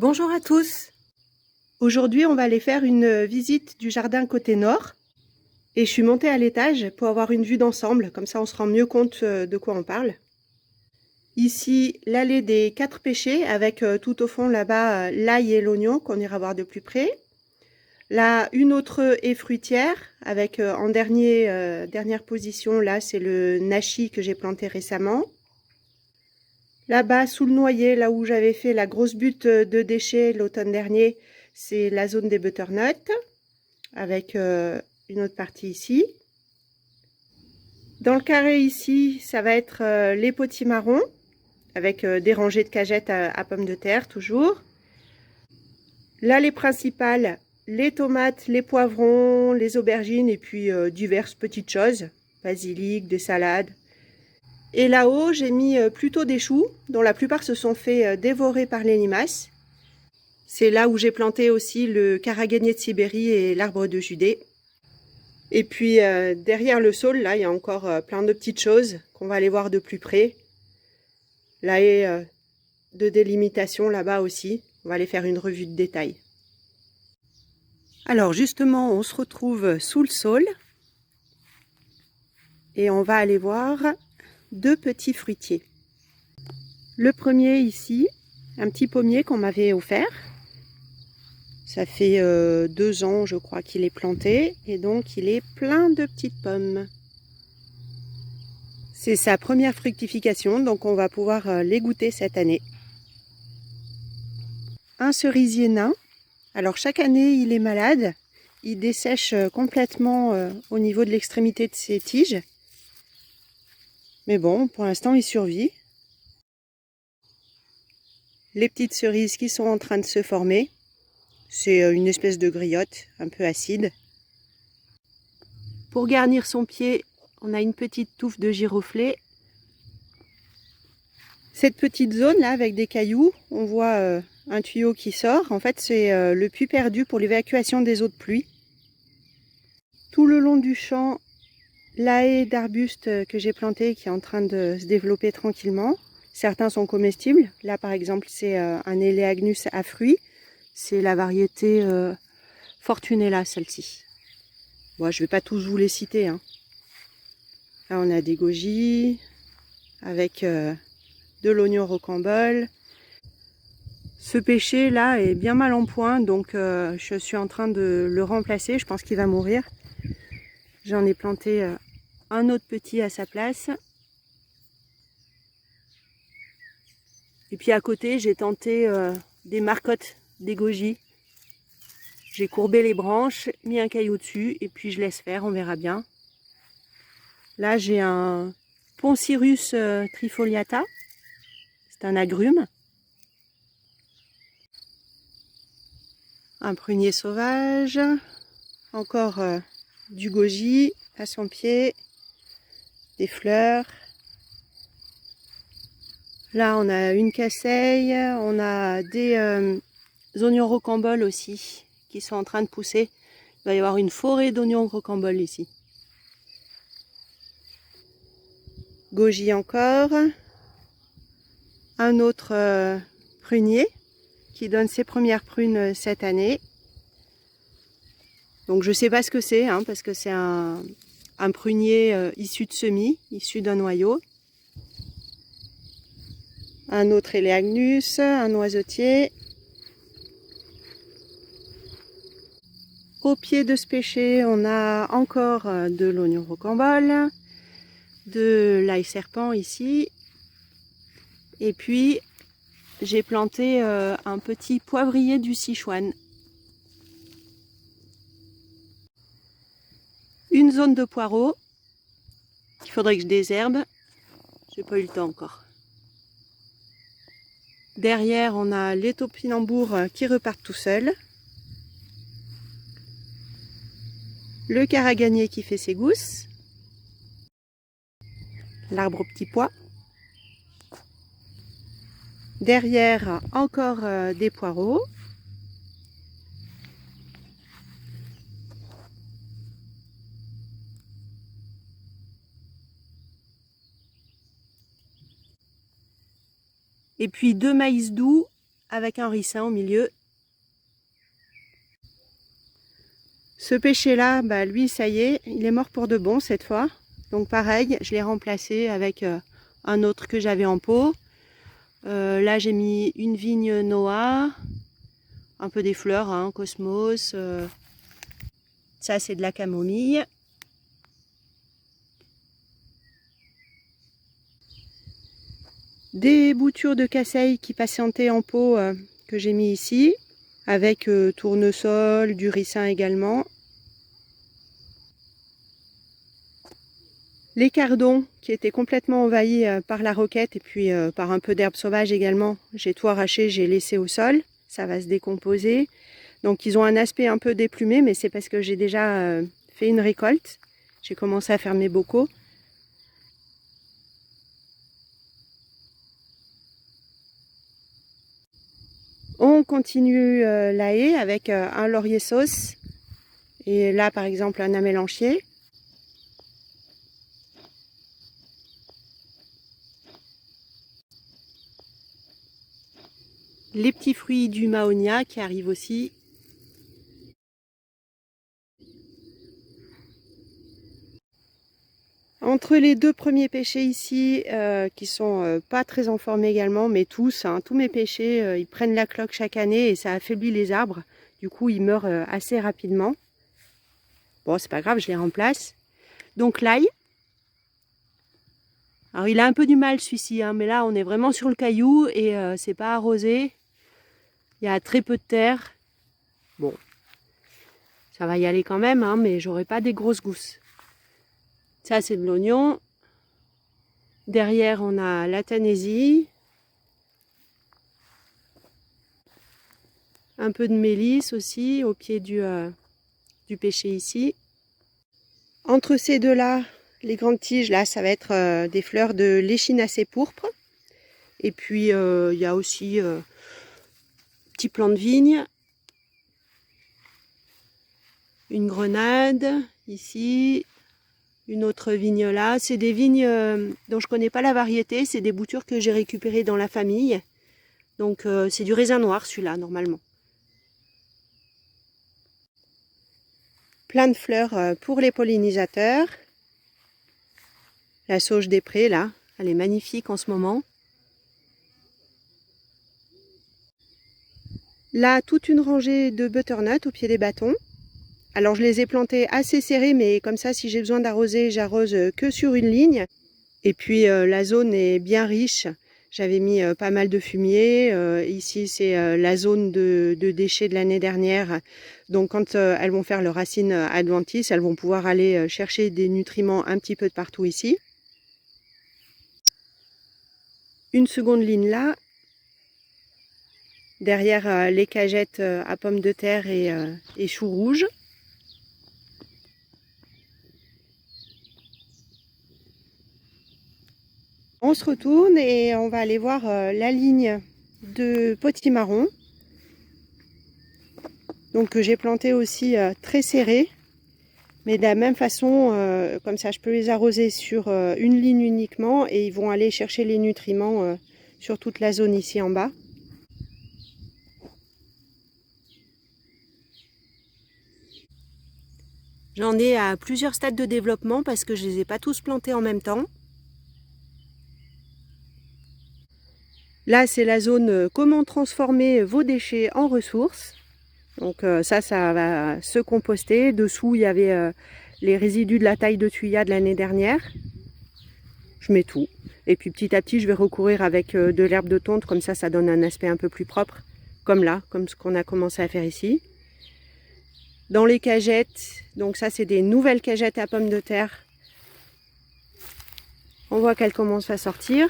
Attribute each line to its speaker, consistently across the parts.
Speaker 1: Bonjour à tous. Aujourd'hui, on va aller faire une visite du jardin côté nord. Et je suis montée à l'étage pour avoir une vue d'ensemble, comme ça on se rend mieux compte de quoi on parle. Ici, l'allée des 4 pêchers avec tout au fond là-bas l'ail et l'oignon qu'on ira voir de plus près. Là, une autre haie fruitière avec en dernière position, là c'est le nashi que j'ai planté récemment. Là-bas, sous le noyer, là où j'avais fait la grosse butte de déchets l'automne dernier, c'est la zone des butternuts, avec une autre partie ici. Dans le carré ici, ça va être les potimarrons, avec des rangées de cagettes à pommes de terre, toujours. L'allée principale, les tomates, les poivrons, les aubergines, et puis diverses petites choses, basilic, des salades. Et là-haut, j'ai mis plutôt des choux, dont la plupart se sont fait dévorer par les limaces. C'est là où j'ai planté aussi le karaganier de Sibérie et l'arbre de Judée. Et puis derrière le saule, là, il y a encore plein de petites choses qu'on va aller voir de plus près. La haie de délimitation là-bas aussi. On va aller faire une revue de détail. Alors justement, on se retrouve sous le saule. Et on va aller voir deux petits fruitiers. Le premier ici, un petit pommier qu'on m'avait offert. Ça fait 2 ans, je crois, qu'il est planté. Et donc, il est plein de petites pommes. C'est sa première fructification, donc on va pouvoir les goûter cette année. Un cerisier nain. Alors, chaque année, il est malade. Il dessèche complètement au niveau de l'extrémité de ses tiges. Mais bon, pour l'instant, il survit. Les petites cerises qui sont en train de se former. C'est une espèce de griotte, un peu acide. Pour garnir son pied, on a une petite touffe de giroflée. Cette petite zone là avec des cailloux, on voit un tuyau qui sort. En fait, c'est le puits perdu pour l'évacuation des eaux de pluie. Tout le long du champ, la haie d'arbustes que j'ai plantée qui est en train de se développer tranquillement. Certains sont comestibles. Là, par exemple, c'est un Eleagnus à fruits. C'est la variété Fortunella, celle-ci. Bon, je ne vais pas tous vous les citer, hein. Là, on a des goji avec de l'oignon rocambole. Ce pêcher là est bien mal en point, donc je suis en train de le remplacer. Je pense qu'il va mourir. J'en ai planté un autre petit à sa place. Et puis à côté, j'ai tenté des marcottes, des goji. J'ai courbé les branches, mis un caillou dessus, et puis je laisse faire, on verra bien. Là, j'ai un Poncirus trifoliata. C'est un agrume. Un prunier sauvage. Encore du goji à son pied. Des fleurs. Là, on a une casseille. On a des oignons rocamboles aussi qui sont en train de pousser. Il va y avoir une forêt d'oignons rocamboles ici. Goji encore. Un autre prunier qui donne ses premières prunes cette année. Donc je ne sais pas ce que c'est, hein, parce que c'est un prunier issu de semis, issu d'un noyau. Un autre Eleagnus, un noisetier. Au pied de ce pêcher, on a encore de l'oignon rocambole, de l'ail serpent ici. Et puis, j'ai planté un petit poivrier du Sichuan. Une zone de poireaux qu'il faudrait que je désherbe. J'ai pas eu le temps encore. Derrière, on a les topinambours qui repartent tout seuls. Le karaganier qui fait ses gousses. L'arbre aux petits pois. Derrière, encore des poireaux. Et puis 2 maïs doux avec un ricin au milieu. Ce pêcher-là, bah, lui, ça y est, il est mort pour de bon cette fois. Donc pareil, je l'ai remplacé avec un autre que j'avais en pot. Là, j'ai mis une vigne Noah, un peu des fleurs, hein, Cosmos. Ça, c'est de la camomille. Des boutures de casseille qui patientaient en pot que j'ai mis ici, avec tournesol, du ricin également. Les cardons qui étaient complètement envahis par la roquette et puis par un peu d'herbe sauvage également. J'ai tout arraché, j'ai laissé au sol, ça va se décomposer. Donc ils ont un aspect un peu déplumé, mais c'est parce que j'ai déjà fait une récolte. J'ai commencé à faire mes bocaux. On continue la haie avec un laurier sauce et là par exemple un amélanchier. Les petits fruits du mahonia qui arrivent aussi. Entre les deux premiers pêchers ici, qui sont pas très en forme également, mais tous, hein, tous mes pêchers, ils prennent la cloque chaque année et ça affaiblit les arbres. Du coup, ils meurent assez rapidement. Bon, c'est pas grave, je les remplace. Donc l'ail. Alors il a un peu du mal celui-ci, hein, mais là on est vraiment sur le caillou et c'est pas arrosé. Il y a très peu de terre. Bon, ça va y aller quand même, hein, mais j'aurai pas des grosses gousses. Ça, c'est de l'oignon. Derrière, on a la tanaisie. Un peu de mélisse aussi, au pied du pêcher ici. Entre ces deux-là, les grandes tiges, là, ça va être des fleurs de l'échinacée pourpre. Et puis, il y a aussi petit plant de vigne. Une grenade, ici. Une autre vigne là, c'est des vignes dont je connais pas la variété, c'est des boutures que j'ai récupérées dans la famille. Donc c'est du raisin noir celui-là normalement. Plein de fleurs pour les pollinisateurs. La sauge des prés là, elle est magnifique en ce moment. Là, toute une rangée de butternut au pied des bâtons. Alors je les ai plantés assez serrés, mais comme ça si j'ai besoin d'arroser, j'arrose que sur une ligne. Et puis la zone est bien riche. J'avais mis pas mal de fumier. Ici, c'est la zone de déchets de l'année dernière. Donc quand elles vont faire leurs racines adventices, elles vont pouvoir aller chercher des nutriments un petit peu de partout ici. Une seconde ligne là. Derrière les cagettes à pommes de terre et choux rouges. On se retourne et on va aller voir la ligne de potimarron. Donc que j'ai planté aussi très serré. Mais de la même façon, comme ça je peux les arroser sur une ligne uniquement et ils vont aller chercher les nutriments sur toute la zone ici en bas. J'en ai à plusieurs stades de développement parce que je ne les ai pas tous plantés en même temps. Là, c'est la zone comment transformer vos déchets en ressources. Donc ça va se composter. Dessous, il y avait les résidus de la taille de tuya de l'année dernière. Je mets tout. Et puis petit à petit, je vais recourir avec de l'herbe de tonte. Comme ça donne un aspect un peu plus propre. Comme là, comme ce qu'on a commencé à faire ici. Dans les cagettes, donc ça c'est des nouvelles cagettes à pommes de terre. On voit qu'elles commencent à sortir.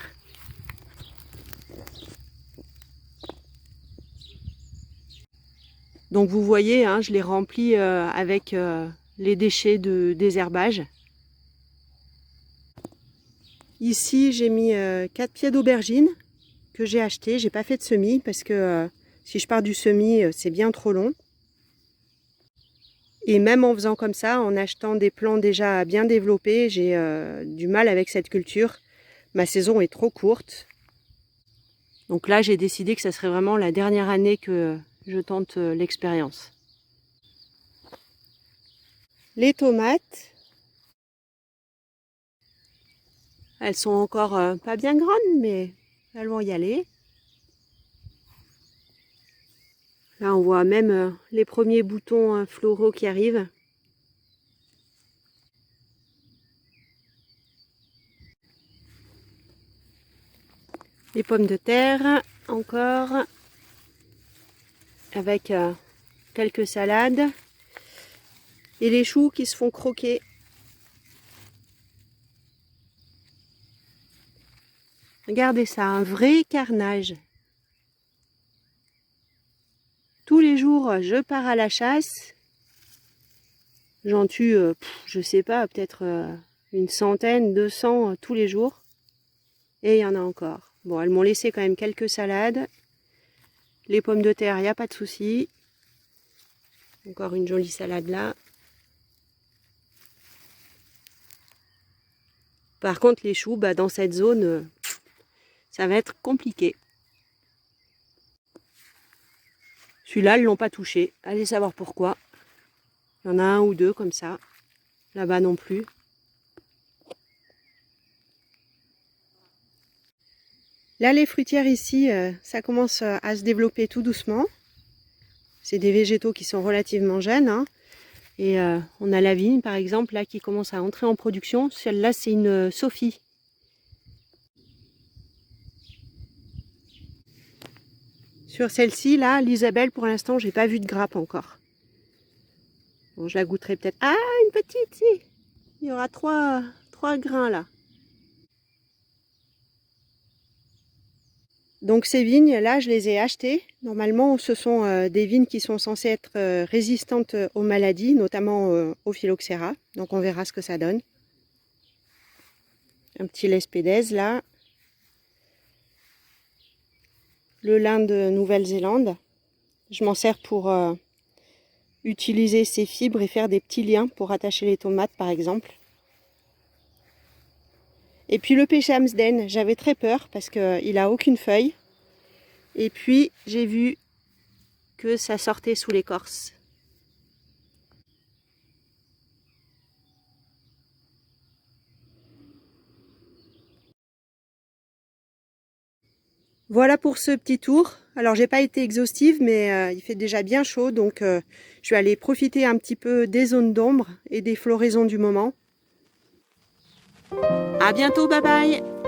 Speaker 1: Donc vous voyez, hein, je les remplis avec les déchets de désherbage. Ici, j'ai mis 4 pieds d'aubergine que j'ai acheté. J'ai pas fait de semis parce que si je pars du semis, c'est bien trop long. Et même en faisant comme ça, en achetant des plants déjà bien développés, j'ai du mal avec cette culture. Ma saison est trop courte. Donc là, j'ai décidé que ça serait vraiment la dernière année que je tente l'expérience. Les tomates, elles sont encore pas bien grandes, mais elles vont y aller. Là, on voit même les premiers boutons floraux qui arrivent. Les pommes de terre, encore, avec quelques salades. Et les choux qui se font croquer. Regardez ça, un vrai carnage. Tous les jours, je pars à la chasse. J'en tue, je sais pas, peut-être une centaine, 200 tous les jours. Et il y en a encore. Bon, elles m'ont laissé quand même quelques salades. Les pommes de terre, il n'y a pas de souci. Encore une jolie salade là. Par contre, les choux, dans cette zone, ça va être compliqué. Celui-là, ils ne l'ont pas touché. Allez savoir pourquoi. Il y en a un ou deux comme ça. Là-bas non plus. Là, les fruitières ici, ça commence à se développer tout doucement. C'est des végétaux qui sont relativement jeunes. Hein. Et on a la vigne, par exemple, là, qui commence à entrer en production. Celle-là, c'est une Sophie. Sur celle-ci, là, l'Isabelle, pour l'instant, j'ai pas vu de grappe encore. Bon, je la goûterai peut-être. Ah, une petite, si. Il y aura trois grains, là. Donc ces vignes-là, je les ai achetées. Normalement, ce sont des vignes qui sont censées être résistantes aux maladies, notamment au phylloxéra. Donc on verra ce que ça donne. Un petit lespédèse là. Le lin de Nouvelle-Zélande. Je m'en sers pour utiliser ces fibres et faire des petits liens pour attacher les tomates par exemple. Et puis le pêcher Amsden, j'avais très peur parce qu'il n'a aucune feuille. Et puis j'ai vu que ça sortait sous l'écorce. Voilà pour ce petit tour. Alors j'ai pas été exhaustive, mais il fait déjà bien chaud, donc je vais aller profiter un petit peu des zones d'ombre et des floraisons du moment. À bientôt, bye bye!